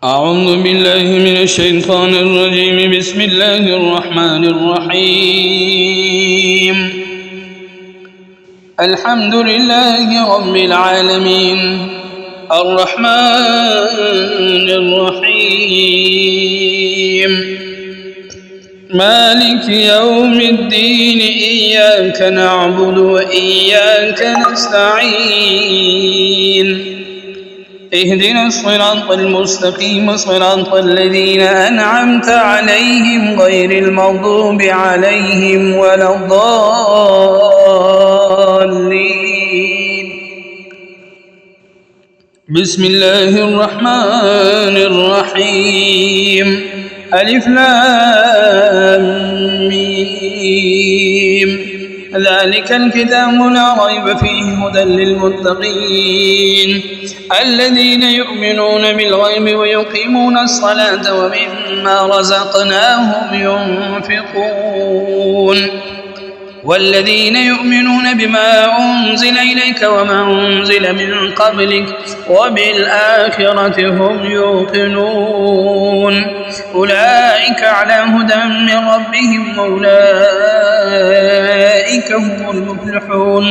أعوذ بالله من الشيطان الرجيم. بسم الله الرحمن الرحيم. الحمد لله رب العالمين، الرحمن الرحيم، مالك يوم الدين. إياك نعبد وإياك نستعين. اهدنا الصراط المستقيم، صراط الذين أنعمت عليهم غير المغضوب عليهم ولا الضالين. بسم الله الرحمن الرحيم. ألف لام ميم. ذلك الكتاب لا ريب فيه هدى للمتقين الذين يؤمنون بالغيب ويقيمون الصلاة ومما رزقناهم ينفقون والذين يؤمنون بما أنزل إليك وما أنزل من قبلك وبالآخرة هم يوقنون. أولئك على هدى من ربهم وأولئك هم المفلحون.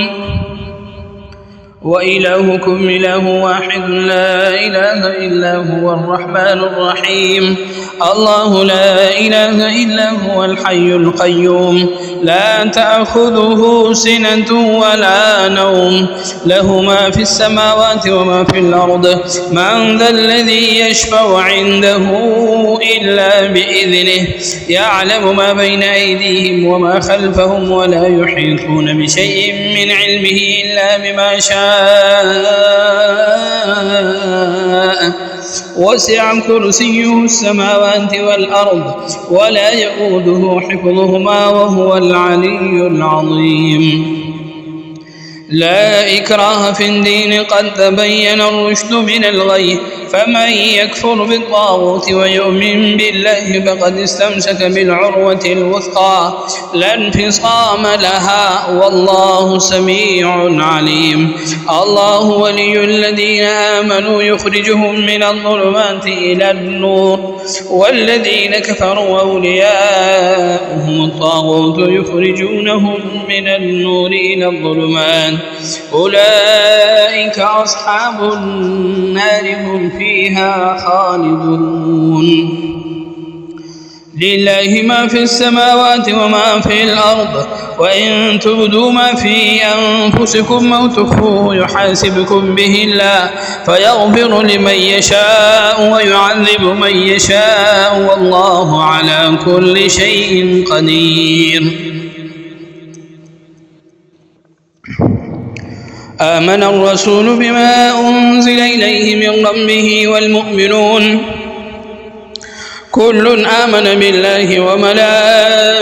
وإلهكم إله واحد لا إله إلا هو الرحمن الرحيم. الله لا إله إلا هو الحي القيوم، لا تأخذه سنة ولا نوم، له ما في السماوات وما في الأرض. من ذا الذي يشفع عنده إلا بإذنه، يعلم ما بين أيديهم وما خلفهم ولا يحيطون بشيء من علمه إلا بما شاء. وسع كرسيه السماوات والأرض ولا يؤوده حفظهما وهو العلي العظيم. لا إكراه في الدين، قد تبين الرشد من الغي، فمن يكفر بالطاغوت ويؤمن بالله فقد استمسك بالعروة الوثقى لا انفصام لها، والله سميع عليم. الله ولي الذين آمنوا يخرجهم من الظلمات إلى النور، والذين كفروا أولياؤهم الطاغوت يخرجونهم من النور إلى الظلمات. أولئك أصحاب النار، هم فيها خالدون. لله ما في السماوات وما في الأرض، وإن تبدوا ما في أنفسكم أو تخفوه يحاسبكم به الله، فيغفر لمن يشاء ويعذب من يشاء، والله على كل شيء قدير. آمن الرسول بما أنزل إليه من ربه والمؤمنون كل آمن بالله وملائكته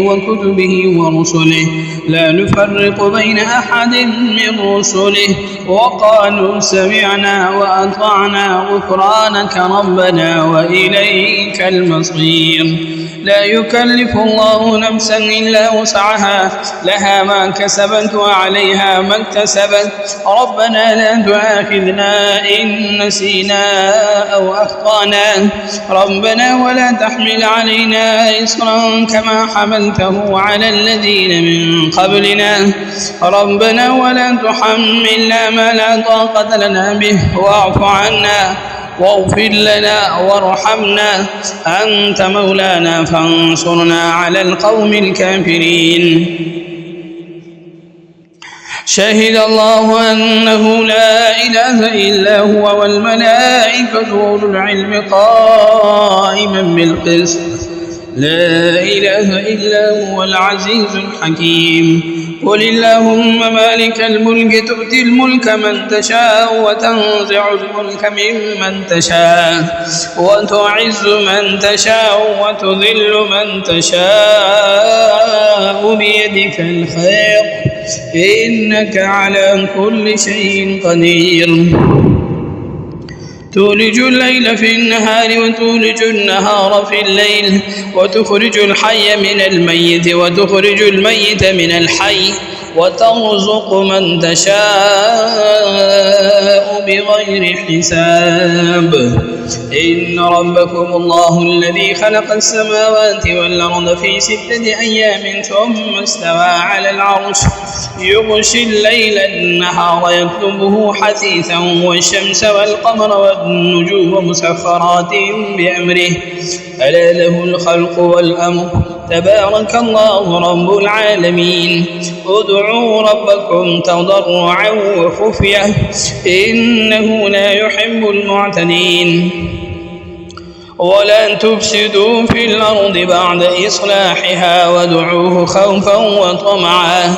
وكتبه ورسله لا نفرق بين أحد من رسله، وقالوا سمعنا وأطعنا غفرانك ربنا وإليك المصير. لا يكلف الله نفسا إلا وسعها، لها ما كسبت وعليها ما اكتسبت. ربنا لا تؤاخذنا إن نسينا أو أخطأنا، ربنا ولا تحمل علينا إصرا كما حملته على الذين من قبلنا، ربنا ولا تحملنا ما لا طاقة لنا به، واعف عنا واغفر لنا وارحمنا، أنت مولانا فانصرنا على القوم الكافرين. شهد الله أنه لا إله إلا هو والملائكة وأولو العلم قائما بالقسط، لا إله إلا هو العزيز الحكيم. قل اللهم مالك الملك تؤتي الملك من تشاء وتنزع الملك ممن تشاء وتعز من تشاء وتذل من تشاء بيدك الخير، إنك على كل شيء قدير. تولج الليل في النهار وتولج النهار في الليل وتخرج الحي من الميت وتخرج الميت من الحي وترزق من تشاء بغير حساب. إن ربكم الله الذي خلق السماوات والأرض في 6 أيام ثم استوى على العرش يغشي الليل النهار يطلبه حثيثا والشمس والقمر والنجوم مسخرات بأمره ألا له الخلق والأمر تبارك الله رب العالمين. ادعوا ربكم تضرعا وخفية إنه لا يحب المعتدين. ولا تفسدوا في الأرض بعد إصلاحها وادعوه خوفا وطمعا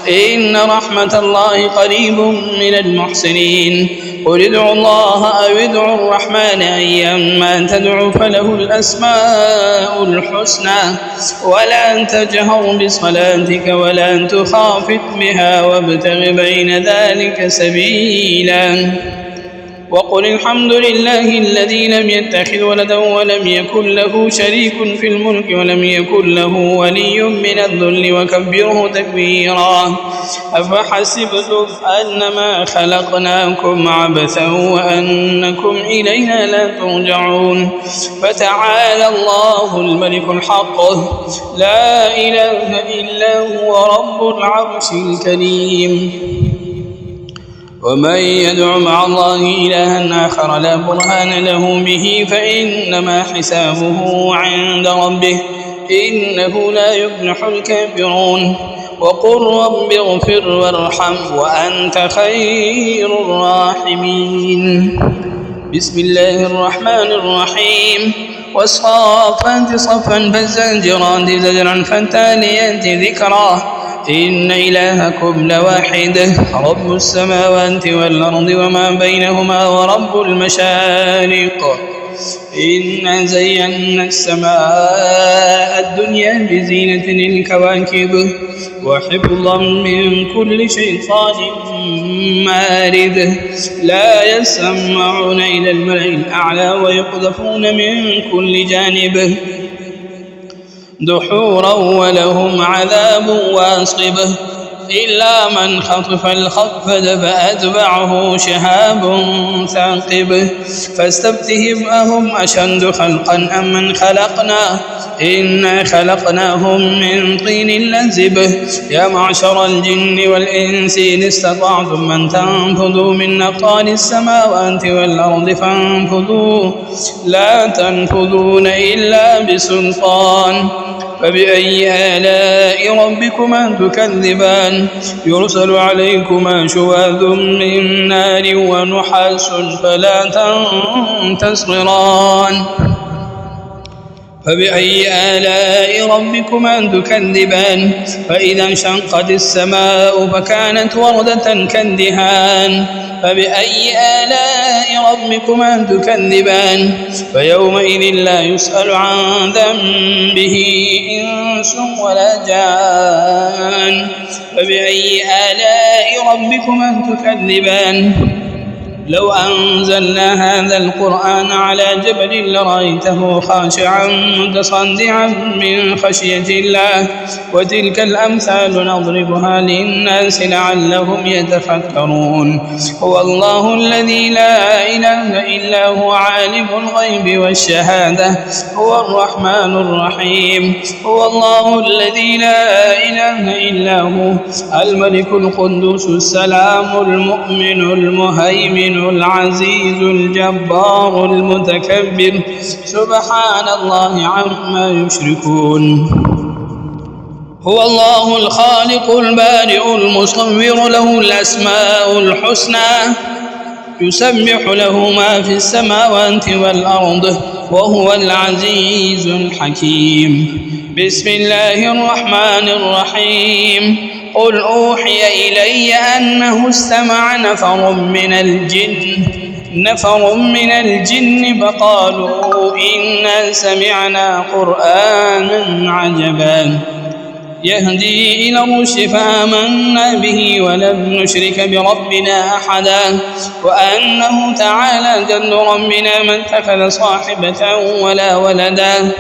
إن رحمة الله قريب من المحسنين. قل ادعوا الله أو ادعوا الرحمن أيما تدعوا فله الأسماء الحسنى ولا تجهر بصلاتك ولا تخافت بها وابتغ بين ذلك سبيلا. وقل الحمد لله الذي لم يتخذ ولدا ولم يكن له شريك في الملك ولم يكن له ولي من الذل وكبره تكبيرا. أفحسبتم أنما خلقناكم عبثا وأنكم إلينا لا ترجعون. فتعالى الله الملك الحق لا إله إلا هو رب العرش الكريم. ومن يدع مع الله إلها آخر لا برهان له به فإنما حسابه عند ربه إنه لا يفلح الكافرون. وقل رب اغفر وارحم وأنت خير الراحمين. بسم الله الرحمن الرحيم. والصافات صفا فالزاجرات زجرا فالتاليات ذكرا إن إلهكم لواحد رب السماوات والأرض وما بينهما ورب المشارق. إنا زينا السماء الدنيا بزينة الكواكب وحفظا من كل شيطان مارد لا يسمعون إلى الملأ الأعلى ويقذفون من كل جانب دحورا ولهم عذاب واصب إلا من خطف الخطفة فأتبعه شهاب ثاقب. فاستفتهم أهم أشد خلقا أم من خلقنا إنا خلقناهم من طين لزب. يا معشر الجن والإنس إن استطعتم من تنفذوا من أقطار السماوات والأرض فانفذوا لا تنفذون إلا بسلطان. فبأي آلاء ربكما تكذبان يرسل عليكما شواذ من نار ونحاس فلا تنتصران. فبأي آلاء ربكما تكذبان فإذا انشقت السماء فكانت وردة كالدهان. فبأي آلاء ربكما تكذبان فيومئذ لا يسأل عن ذنبه إنس ولا جان. فبأي آلاء ربكما تكذبان لو أنزلنا هذا القرآن على جبل لرأيته خاشعا متصدعا من خشية الله. وتلك الأمثال نضربها للناس لعلهم يتفكرون. هو الله الذي لا إله إلا هو عالم الغيب والشهادة هو الرحمن الرحيم. هو الله الذي لا إله إلا هو الملك القدوس السلام المؤمن المهيمن العزيز الجبار المتكبر سبحان الله عما يشركون. هو الله الخالق البارئ المصور له الأسماء الحسنى يسبح له ما في السماوات والأرض وهو العزيز الحكيم. بسم الله الرحمن الرحيم. قل أوحي إلي أنه استمع نفر من الجن فقالوا إنا سمعنا قرآنا عجبا يهدي إلى الرشد فآمنا به ولن نشرك بربنا أحدا وأنه تعالى جد ربنا ما اتخذ صاحبة ولا ولدا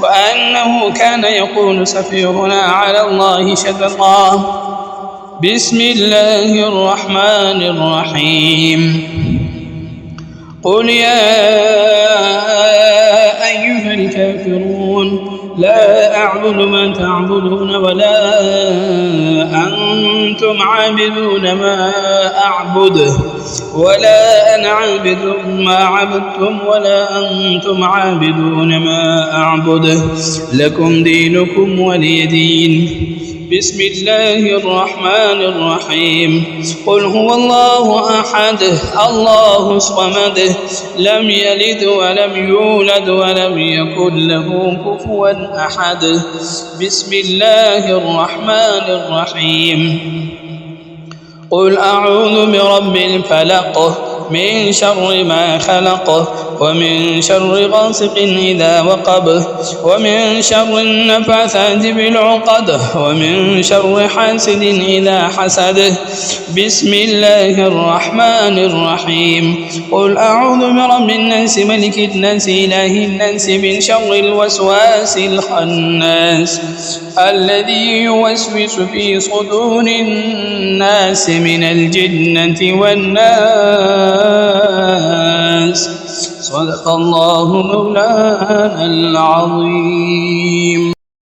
وأنه كان يقول سفيرنا على الله شططا. بسم الله الرحمن الرحيم. قل يا أيها الكافرون لا أعبد ما تعبدون ولا أنتم عابدون ما أعبد ولا أنا عابد ما عبدتم ولا أنتم عابدون ما أعبد لكم دينكم ولي دين. بسم الله الرحمن الرحيم. قل هو الله أحد الله الصمد لم يلد ولم يولد ولم يكن له كفوا أحد. بسم الله الرحمن الرحيم. قل أعوذ برب الفلق من شر ما خلق ومن شر غاسق إذا وقب ومن شر النفاثات بالعقد ومن شر حاسد إذا حسد. بسم الله الرحمن الرحيم. قل أعوذ برب الناس ملك الناس إله الناس من شر الوسواس الخناس الذي يوسوس في صدور الناس من الجنة والناس. صدق الله مولانا العظيم.